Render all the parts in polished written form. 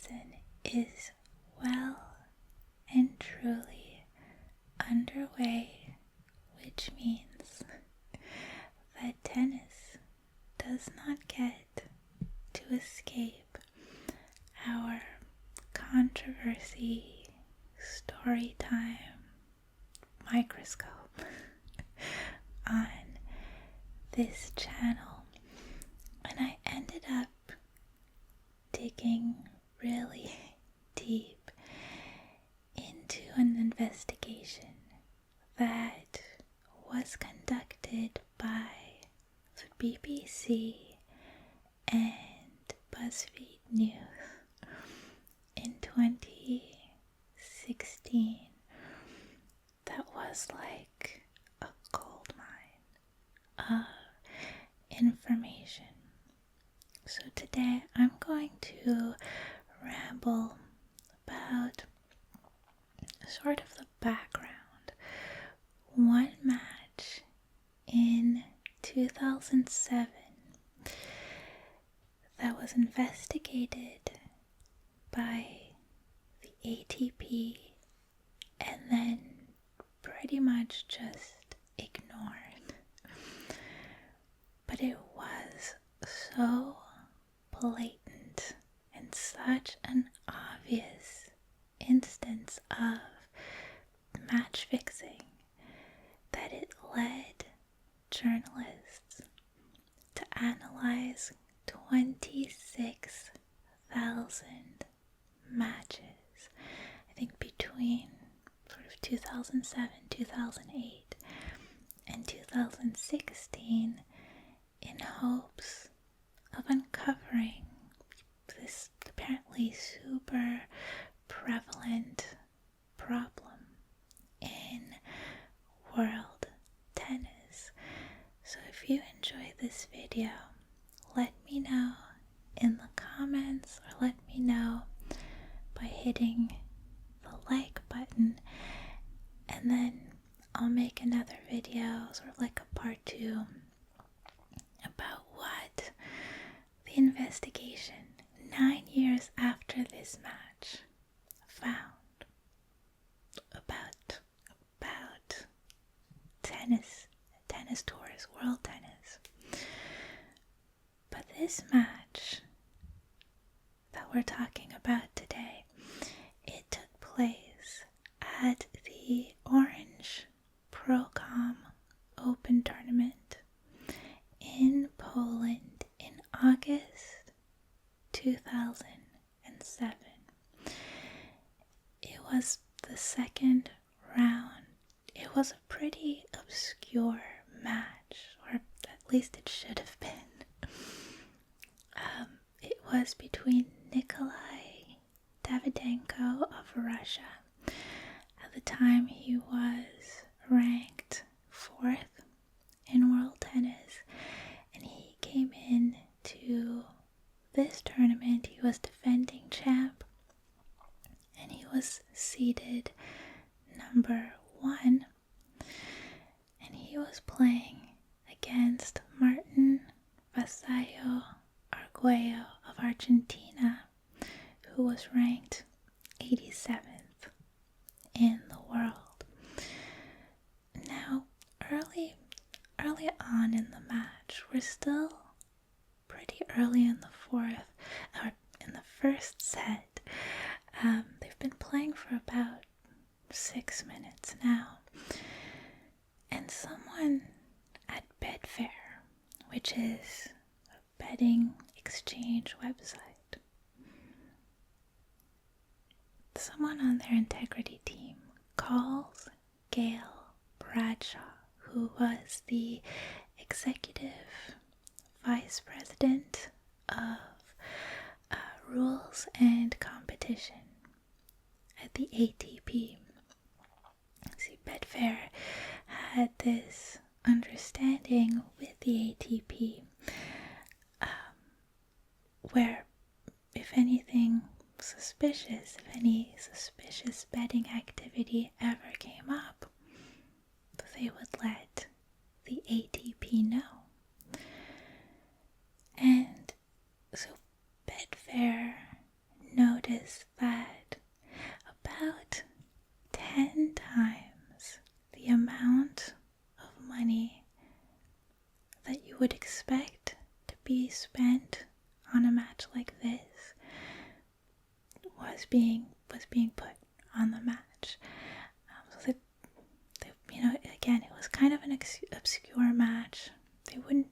season is well and truly underway, which means that tennis does not get to escape our controversy story time microscope on this channel. And I ended up digging really deep into an investigation that was conducted by the BBC and BuzzFeed News in 2016 that was like a gold mine of information. So today I'm going to ramble about sort of the background. One match in 2007 that was investigated by the ATP and then pretty much just ignored. But it was so blatant and such an obvious instance of match fixing that it led journalists to analyze 26,000 matches, I think between sort of 2007, 2008, and 2016, in hopes of uncovering this apparently super prevalent problem in world tennis. So if you enjoy this video, let me know in the comments, or let me know by hitting the like button, and then I'll make another video, sort of like a part 2, about what the investigation 9 years after this match found about tennis tours, world tennis. But this match that we're talking about today, it took place at the Orange Procom Open Tournament in Poland in August 2007. It was the second round. It was a pretty obscure match, or at least it should have been. It was between Nikolay Davydenko of Russia. At the time, he was ranked 4th in world tennis, and he came in to this tournament. He was defending champ, and he was seeded number 1, and he was playing against Vassallo Arguello of Argentina, who was ranked 87th in the world. Now, early on in the match, we're still pretty early in the first set. They've been playing for about 6 minutes now, and someone at Betfair, which is a betting exchange website, someone on their integrity team calls Gail Bradshaw, who was the executive vice president of rules and competition at the ATP. See, Betfair had this understanding with the ATP where if anything suspicious, if any suspicious betting activity ever came up, they would let the ATP know. And so Betfair noticed be spent on a match like this was being put on the match. So again, it was kind of an obscure match.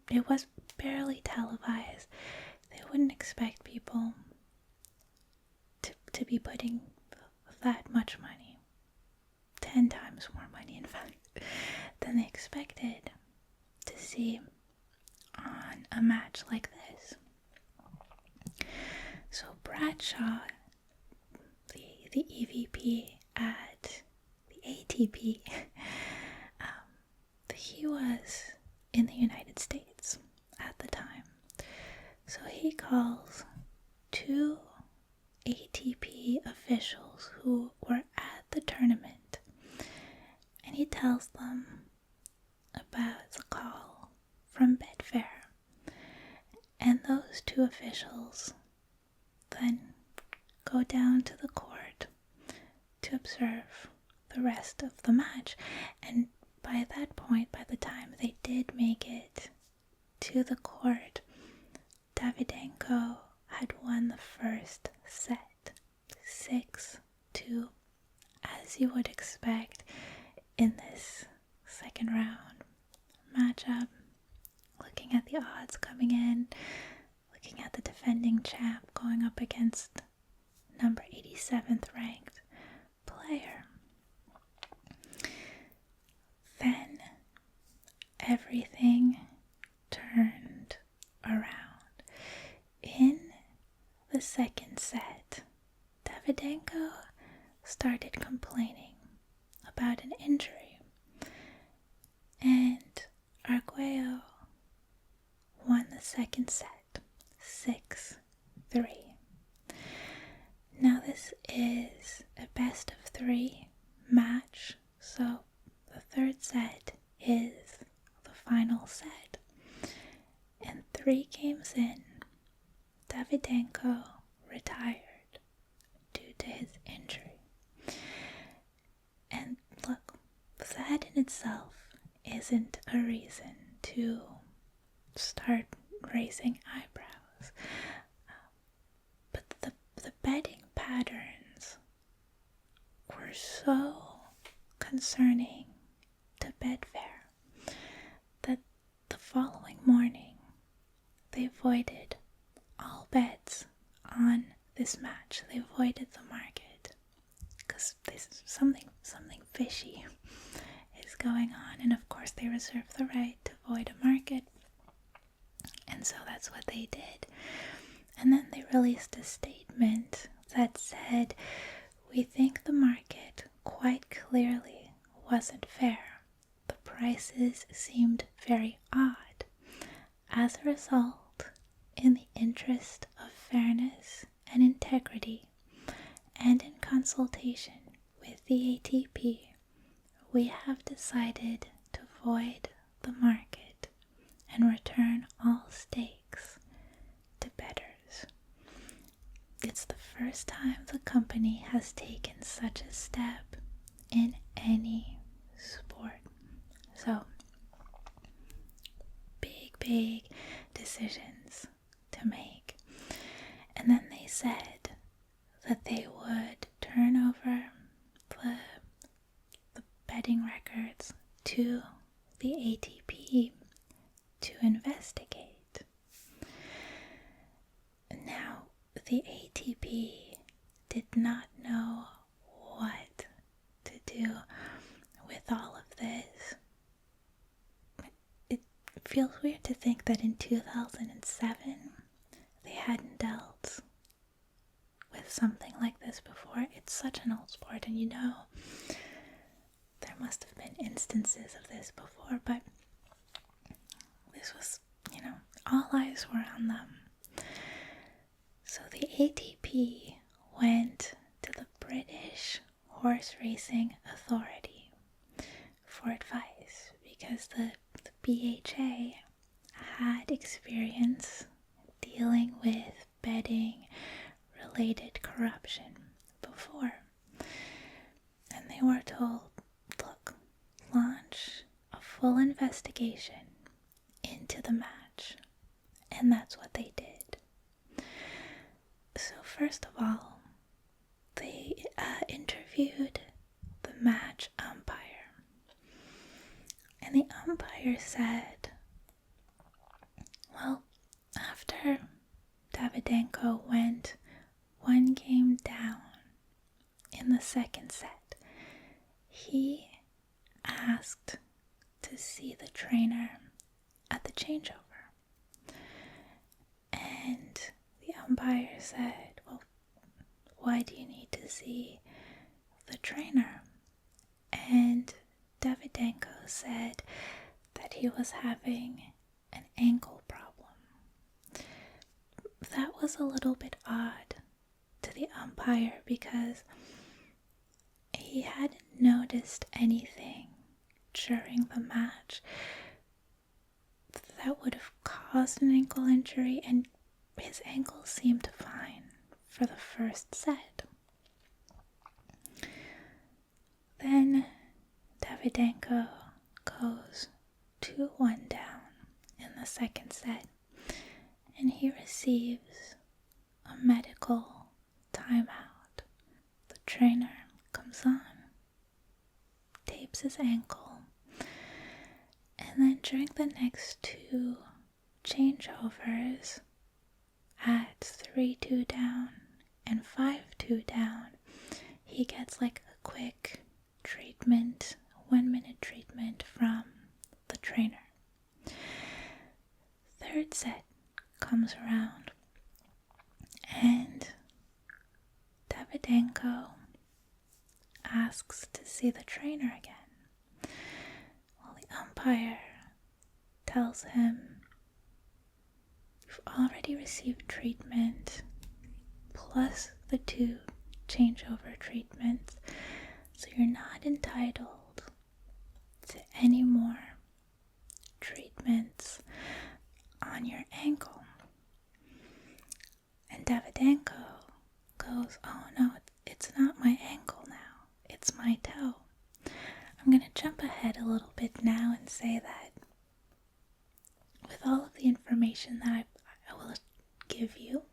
It was barely televised. They wouldn't expect people to be putting that much money, 10 times more money, in fact, than they expected to see on a match like this. So Bradshaw, the EVP at the ATP, he was in the United States at the time. So he calls 2 ATP officials who were at the tournament, and he tells them about the call from Betfair. And those 2 officials then go down to the court to observe the rest of the match. And by that point, by the time they did make it to the court, Davydenko had won the first set, 6-2, as you would expect in this second round matchup. Looking at the odds coming in, looking at the defending champ going up against number 87th ranked player. Then everything turned around. In the second set, Davydenko started complaining about an injury, and Arguello won the second set, 6-3. Now this is a best of 3 match, so the third set is the final set. And 3 games in, Davydenko retired due to his injury. And look, that in itself isn't a reason to start raising eyebrows. But the betting patterns were so concerning to Betfair that the following morning they voided all bets on this match. They voided the market because something fishy is going on, and of course they reserve the right to void a market, and so that's what they did. And then they released a statement that said, "We think the market quite clearly wasn't fair. The prices seemed very odd. As a result, in the interest of fairness and integrity, and in consultation with the ATP, we have decided to void the market and return all stakes to bettors." It's the first time the company has taken such a step in any sport. So, big decisions to make. And then they said that they would turn over the betting records to the ATP to investigate. Now, the ATP did not know what to do with all of this. It feels weird to think that in 2007 they hadn't dealt with something like this before. It's such an old sport, and there must have been instances of this before, but this was, all eyes were on them. So the ATP went to the British Horse Racing Authority for advice because the BHA had experience dealing with betting related corruption before. And they were told, look, launch a full investigation into the match And that's what they did. So first of all, they interviewed the match umpire. And the umpire said, well, after Davydenko went 1 game down in the second set, he asked to see the trainer at the changeover. And the umpire said, well, why do you need to see the trainer? And Davydenko said that he was having an ankle problem. That was a little bit odd to the umpire because he hadn't noticed anything during the match that would have caused an ankle injury, and his ankle seemed fine for the first set. Then Davydenko goes 2-1 down in the second set, and he receives a medical timeout. The trainer comes on, tapes his ankle, and then during the next 2 changeovers at 3-2 down and 5-2 down, he gets like a quick treatment, 1-minute treatment from the trainer. Third set comes around, and Davydenko asks to see the trainer again. Well, the umpire tells him, you've already received treatment plus the 2 changeover treatments, so you're not entitled to any more treatments on your ankle. And Davydenko goes, oh no, it's not my ankle now, it's my toe. I'm going to jump ahead a little bit now and say that with all of the information that I will give you,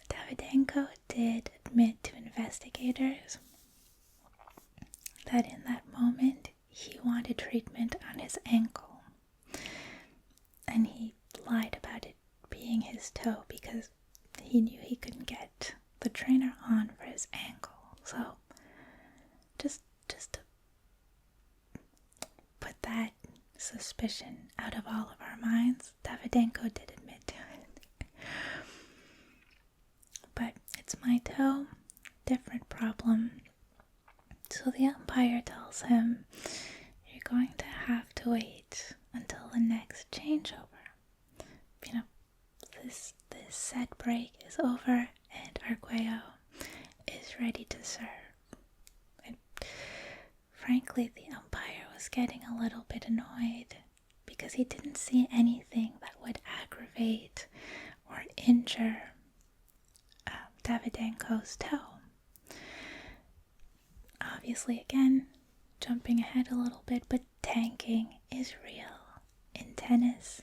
Davydenko did admit to investigators that in that moment he wanted treatment on his ankle, and he lied about it being his toe because he knew he couldn't get the trainer on for his ankle. So just to put that suspicion out of all of our minds, Davydenko did admit to it. But it's my toe, different problem. So the umpire tells him, you're going to have to wait until the next changeover. This set break is over and Arguello is ready to serve. And frankly, the umpire was getting a little bit annoyed because he didn't see anything that would aggravate or injure Davydenko's toe. Obviously, again, jumping ahead a little bit, but tanking is real in tennis.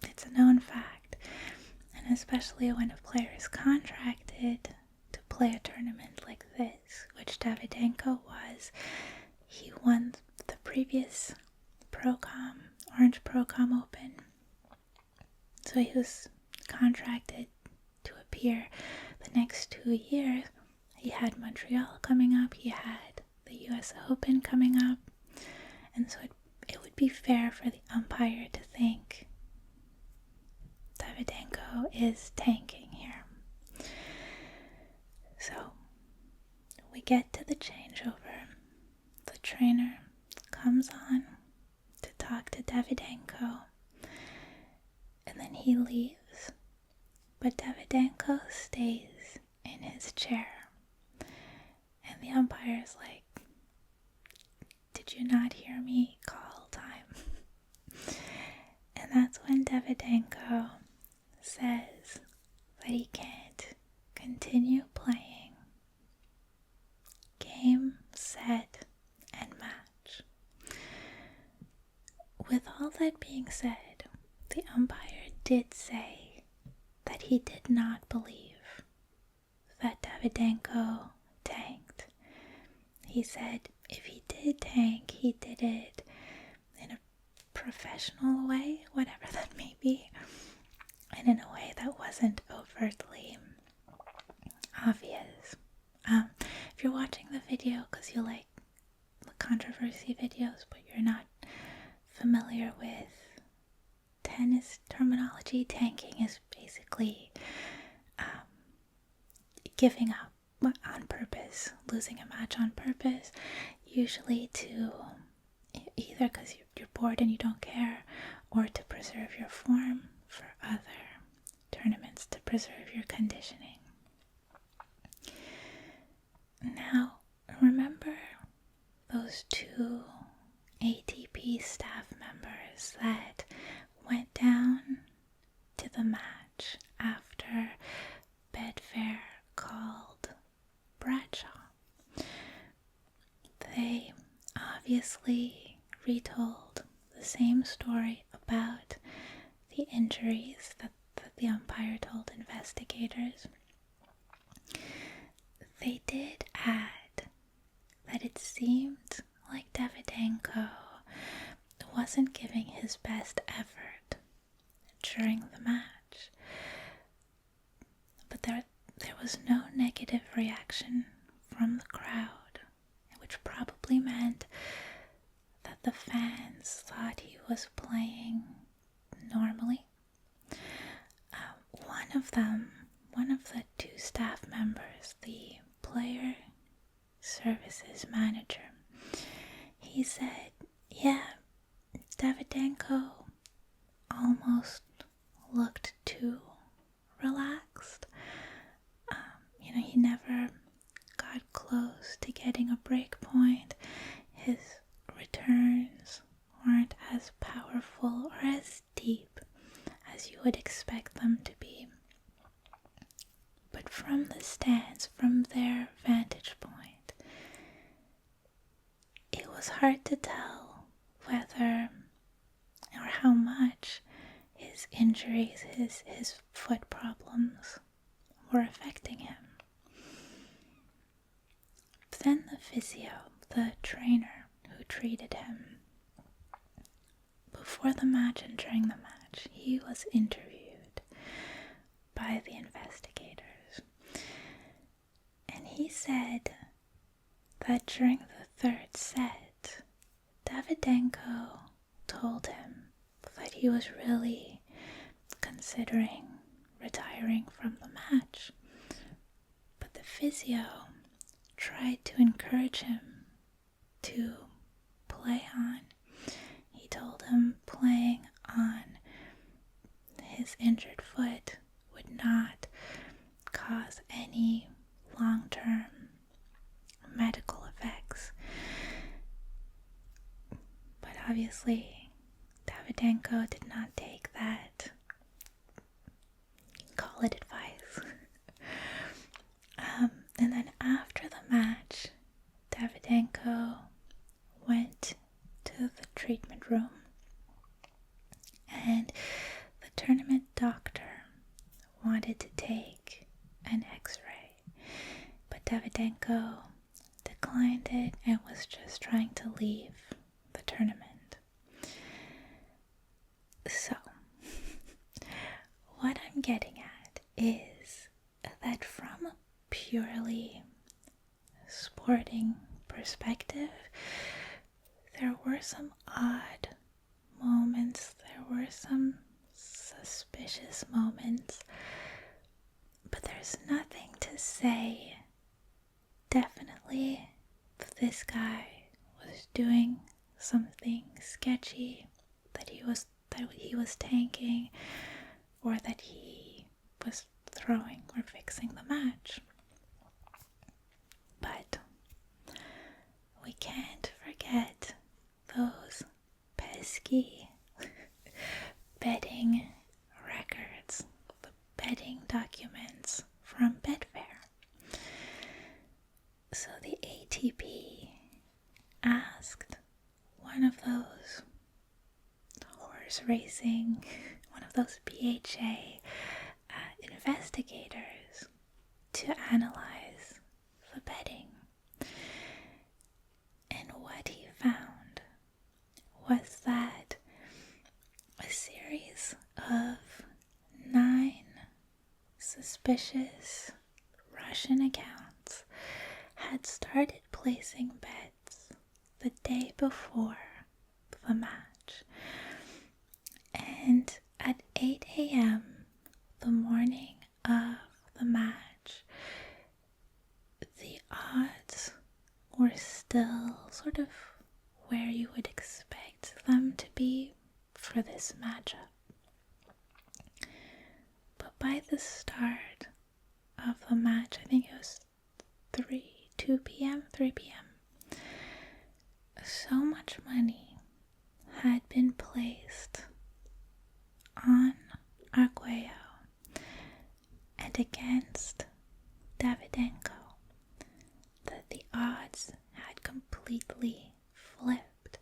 It's a known fact, and especially when a player is contracted to play a tournament like this, which Davydenko was. He won the previous Orange Procom Open, so he was contracted to appear the next 2 years. He had Montreal coming up, he had the US Open coming up, and so it would be fair for the umpire to think Davydenko is tanking here. So we get to the changeover. The trainer comes on to talk to Davydenko, and then he leaves, but Davydenko stays in his chair. And the umpire is like, did you not hear me call time? And that's when Davydenko says that he can't continue playing game, set, and match. With all that being said, the umpire did say that he did not believe that Davydenko tanked. He said if he did tank, he did it in a professional way, whatever that may be, and in a way that wasn't overtly obvious. If you're watching the video because you like the controversy videos, but you're not familiar with tennis terminology, tanking is basically giving up on purpose, losing a match on purpose, usually to either because you're bored and you don't care, or to preserve your form for other tournaments, to preserve your conditioning. Now, remember those two ATP staff members that went down to the match after Betfair called Bradshaw? They obviously retold the same story about the injuries that the umpire told investigators. They did add that it seemed like Davydenko wasn't giving his best effort during the match, but there was no negative reaction from the crowd, which probably meant that the fans thought he was playing normally. One of the two staff members, the player services manager, he said, yeah, Davydenko almost looked too relaxed. He never got close to getting a break point. His returns weren't as powerful or as deep as you would expect them to be. But from the stands, from their vantage point, it was hard to tell whether or how much his injuries, his foot problems were affecting him. Then the physio, the trainer who treated him, before the match and during the match, he was interviewed by the investigators. And he said that during the third set, Davydenko told him that he was really considering retiring from the match. But the physio tried to encourage him to play on. He told him playing on his injured foot would not cause any long-term medical effects. But obviously, Davydenko did not take that, call it advice. And then after the match, Davydenko went to the treatment room, and the tournament doctor wanted to take an x-ray, but Davydenko declined it and was just trying to leave the tournament. So, what I'm getting at is that from a purely sporting perspective, there were some odd moments, there were some suspicious moments, but there's nothing to say definitely if this guy was doing something sketchy, that he was tanking, or that he was throwing or fixing the match. But we can't forget those pesky betting records, the betting documents from Betfair. So the ATP asked one of those horse racing, one of those BHA investigators to analyze the betting. And what he found was that a series of 9 suspicious Russian accounts had started placing bets the day before the match. And at 8 a.m. the morning of the match, the odds were still sort of where you would expect them to be for this matchup. But by the start of the match, I think it was 3 p.m., so much money had been placed on Arguello and against Davydenko that the odds had completely flipped.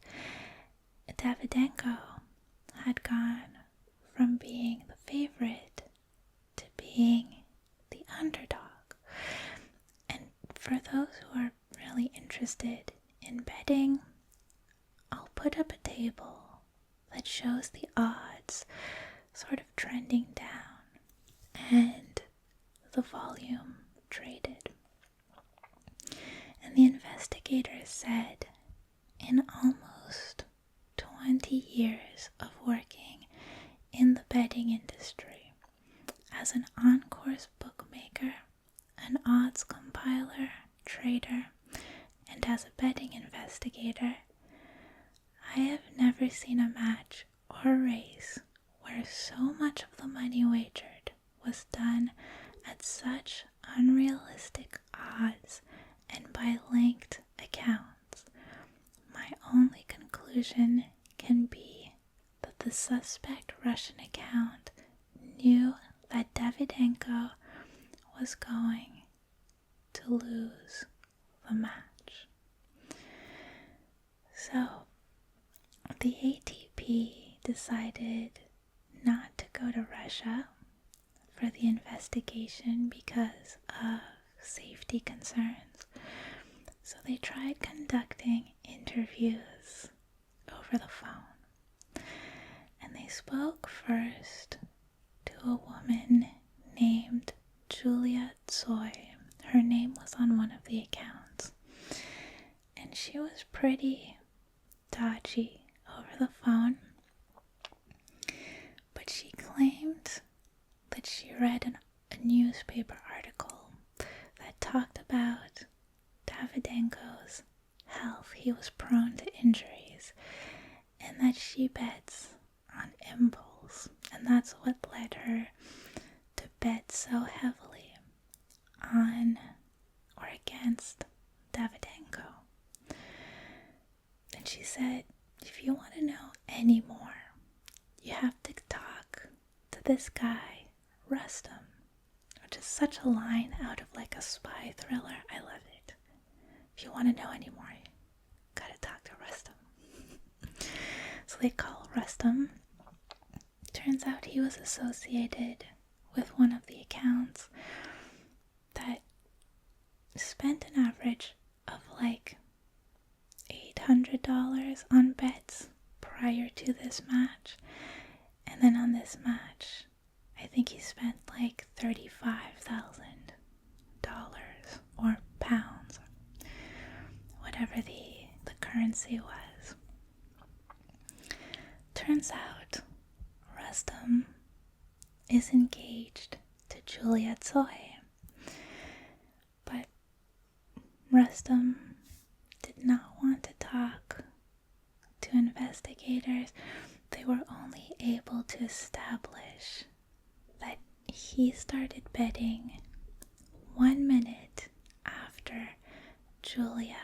Davydenko had gone from being the favorite to being the underdog. And for those who are really interested in betting, I'll put up a table that shows the odds sort of trending down and the volume traded. And the investigators said in almost 20 years of working in the betting industry as an on-course bookmaker, an odds compiler, trader, and as a betting investigator, I have never seen a match or a race where so much of the money wagered was done at such unrealistic odds and by linked accounts. My only conclusion can be that the suspect Russian account knew that Davydenko was going to lose the match. So, the ATP decided not to go to Russia for the investigation because of safety concerns. So they tried conducting interviews over the phone. And they spoke first to a woman named Julia Tsoi. Her name was on one of the accounts. And she was pretty dodgy over the phone. But she claimed that she read a newspaper article that talked about Davydenko's health. He was prone to injuries, and that she bets on impulse, and that's what led her to bet so heavily on or against Davydenko. And she said, if you want to know any more, you have to talk to this guy, Rustum, which is such a line out of like a spy thriller. I love it. If you want to know any more, you gotta talk to Rustum. So they call Rustum. Turns out he was associated with one of the accounts that spent an average of like $800 on bets prior to this match. And then on this match, I think he spent like $35,000 or pounds, or whatever the currency was. Turns out Rustum is engaged to Julia Tsoi, but Rustum did not want to talk to investigators. They were only able to establish that he started betting 1 minute after Julia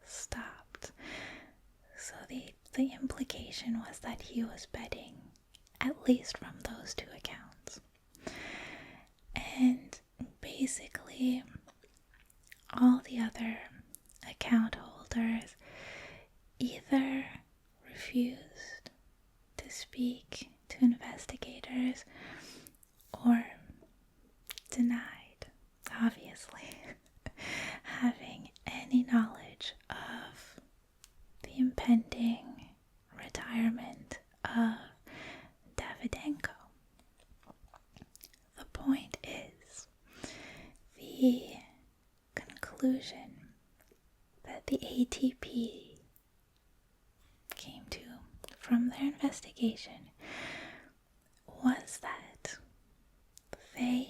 stopped. So the implication was that he was betting at least from those 2 accounts. And basically all the other account holders either refused to speak to investigators answers or denied, obviously, having any knowledge of the impending retirement of Davydenko. The point is, the conclusion that the ATP came to from their investigation was that they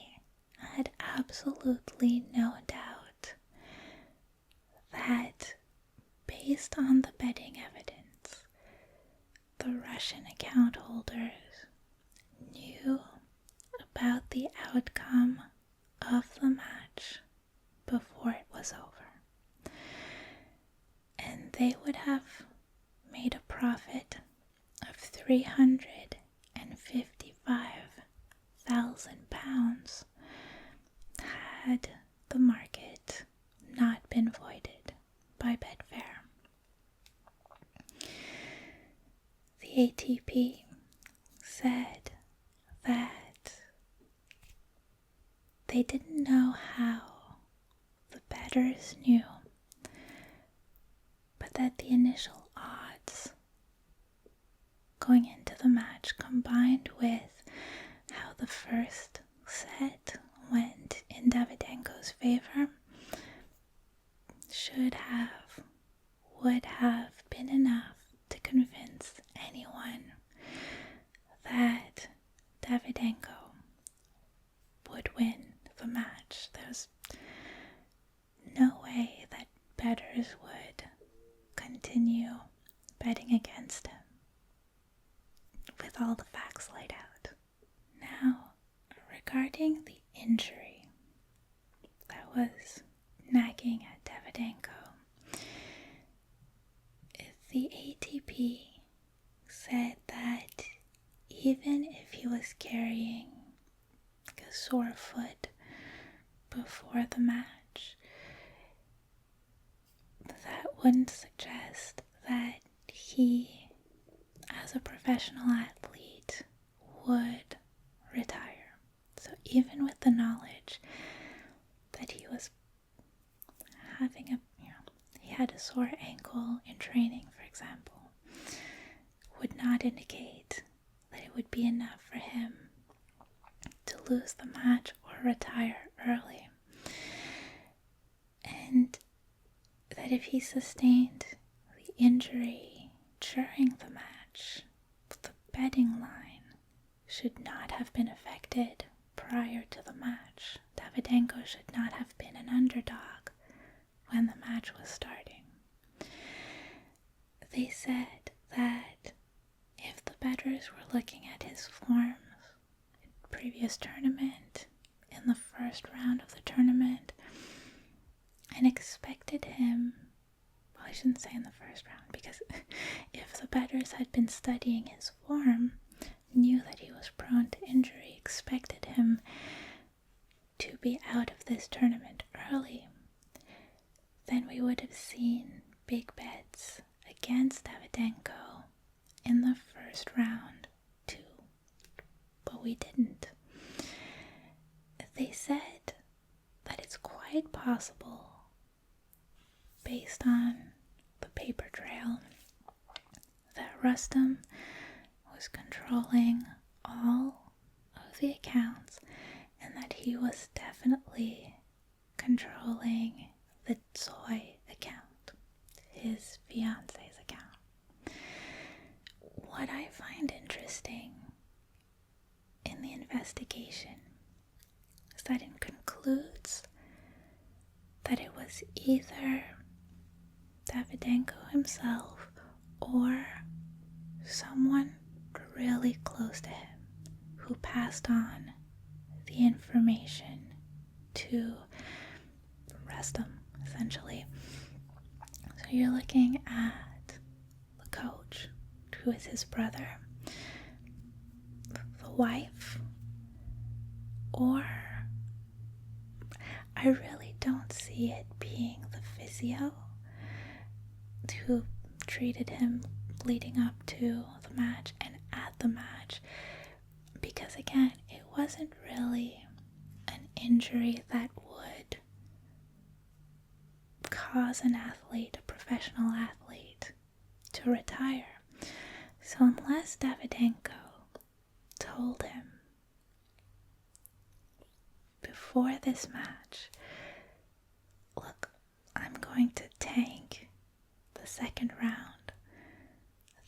had absolutely no doubt that, based on the betting evidence, the Russian account holders knew about the outcome of the match before it was over. And they would have made a profit of £355,000 had the market not been voided by Betfair. The ATP said that they didn't know how the bettors knew, but that the initial odds going into the match, combined with how the first set went in Davydenko's favor, would have been enough to convince anyone that Davydenko would win the match. There's no way that bettors would continue betting against him with all the facts laid out. Now, regarding the injury that was nagging at Davydenko, the ATP said that even if he was carrying a sore foot before the match, that wouldn't suggest that he, as a professional athlete, would retire. So even with the knowledge that he was having he had a sore ankle in training, for example, would not indicate that it would be enough for him to lose the match or retire early. And that if he sustained the injury during the match, the betting line should not have been affected prior to the match. Davydenko should not have been an underdog when the match was starting. They said that if the bettors were looking at his forms in the previous tournament, in the first round of the tournament, and expected him, well, I shouldn't say in the first round, because if the bettors had been studying his form, knew that he was prone to injury, expected him to be out of this tournament early, then we would have seen big bets against Davydenko in the first round too. But we didn't. They said that it's quite possible, based on the paper trail, that Rustam was controlling all of the accounts and that he was definitely controlling the Zoe account, his fiance's account. What I find interesting in the investigation is that it concludes that it was either Davydenko himself or someone really close to him who passed on the information to Rustam, essentially. So you're looking at the coach, who is his brother, the wife, or I really don't see it being the physio who treated him leading up to the match and at the match, Because again, it wasn't really an injury that would cause an athlete, a professional athlete, to retire. So unless Davydenko told him before this match, look, I'm going to tank the second round,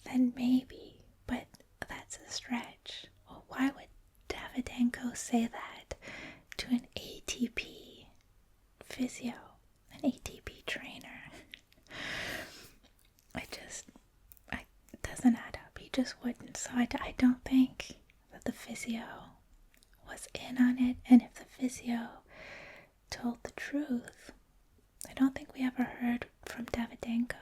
then maybe, but that's a stretch. Well, why would Davydenko say that to an ATP physio, an ATP trainer? It doesn't add up. He just wouldn't. So I don't think that the physio was in on it. And if the physio told the truth, I don't think we ever heard from Davydenko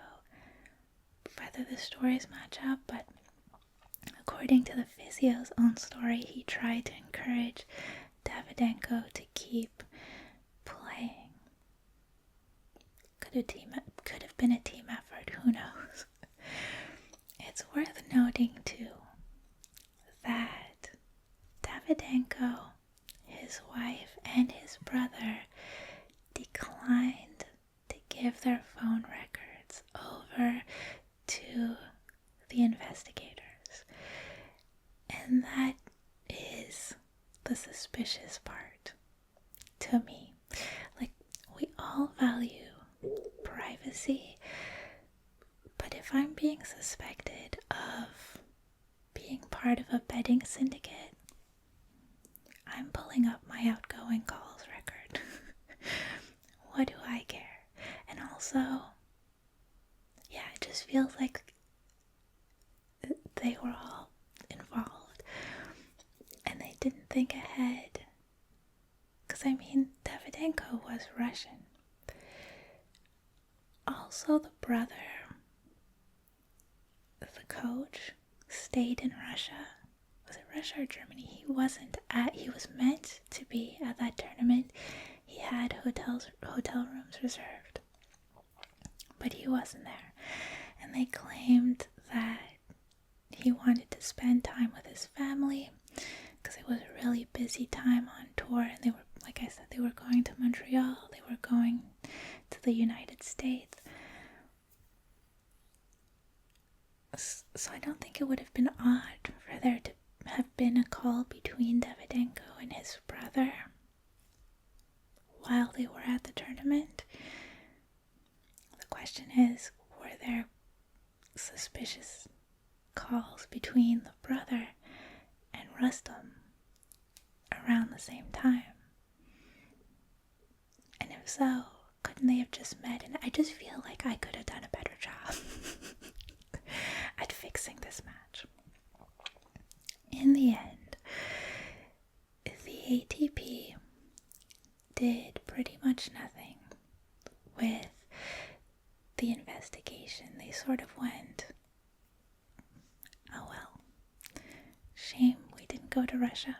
whether the stories match up, but according to the physio's own story, he tried to encourage Davydenko to keep playing. Could have been a team effort, who knows? It's worth noting too that Davydenko, his wife, and his brother declined to give their phone records over to the investigators. And that is the suspicious part to me. Like, we all value privacy, but if I'm being suspected of being part of a betting syndicate, I'm pulling up my outgoing calls record. What do I care? And also, yeah, it just feels like they were all involved and they didn't think ahead. Because, I mean, Davydenko was Russian. Also, the brother, the coach, stayed in Russia. Was it Russia or Germany? He was meant to be at that tournament. He had hotel rooms reserved, but he wasn't there. And they claimed that he wanted to spend time with his family because it was a really busy time on tour, and they were, like I said, they were going to Montreal, they were going to the United States. So I don't think it would have been odd for there to have been a call between Davydenko and his brother while they were at the tournament. The question is, were there suspicious calls between the brother and Rustam around the same time? And if so, couldn't they have just met? And I just feel like I could have done a better job at fixing this match. In the end, the ATP did pretty much nothing with the investigation. They sort of went, oh well, shame we didn't go to Russia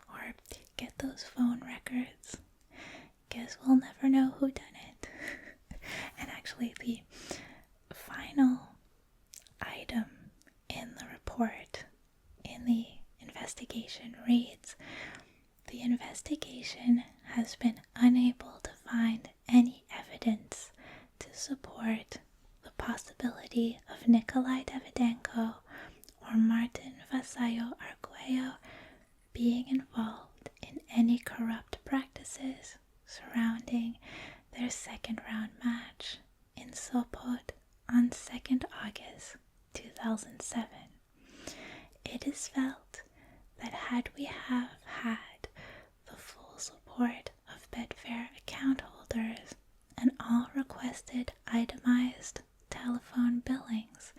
or get those phone records. Guess we'll never know who done it. And actually, the final item in the report, in the investigation, reads, the investigation has been unable to find any evidence to support the possibility of Nikolay Davydenko or Martin Vassallo Arguello being involved in any corrupt practices surrounding their second round match in Sopot on 2nd August 2007. It is felt that had we have had the full support of Betfair account holders and all requested itemized telephone billings,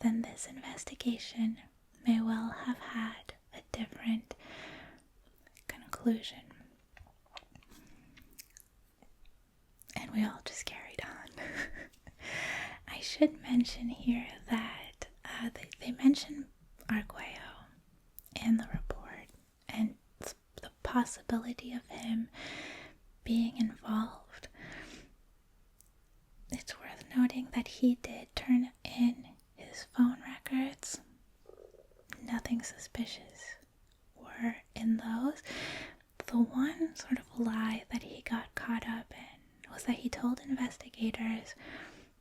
then this investigation may well have had a different conclusion. And we all just carried on. I should mention here that they mention Arguello in the report and the possibility of him being involved. It's worth noting that he did turn in his phone records. Nothing suspicious in those. The one sort of lie that he got caught up in was that he told investigators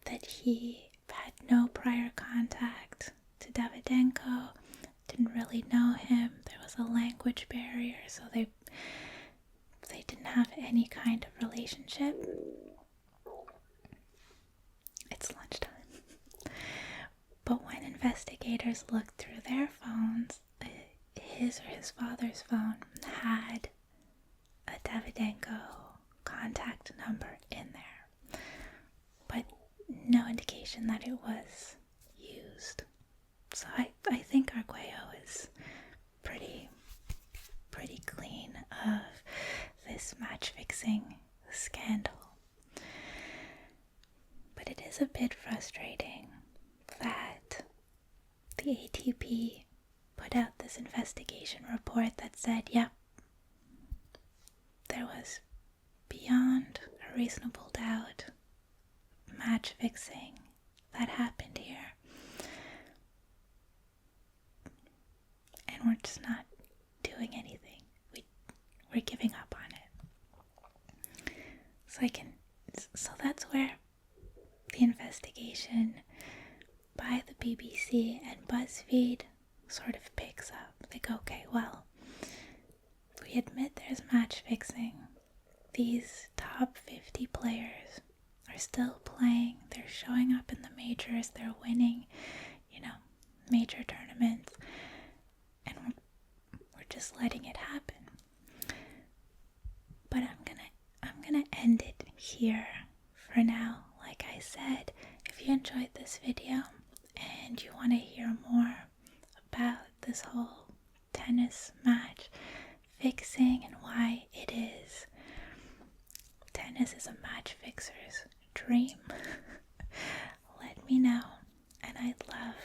that he had no prior contact to Davydenko, didn't really know him. There was a language barrier, so they didn't have any kind of relationship. It's lunchtime. But when investigators looked through their phones, his or his father's phone had a Davydenko contact number in there, but no indication that it was used. So I think Arguello is pretty clean of this match-fixing scandal. But it is a bit frustrating that the ATP put out this investigation report that said, yep, there was beyond a reasonable doubt match fixing that happened here. And we're just not doing anything. We're giving up on it. So that's where the investigation by the BBC and BuzzFeed sort of picks up. They go, okay, well, we admit there's match fixing. These top 50 players are still playing. They're showing up in the majors. They're winning, major tournaments. And we're just letting it happen. But I'm gonna end it here for now. Like I said, if you enjoyed this video and you want to hear more about this whole tennis match fixing and why tennis is a match fixer's dream, let me know, and I'd love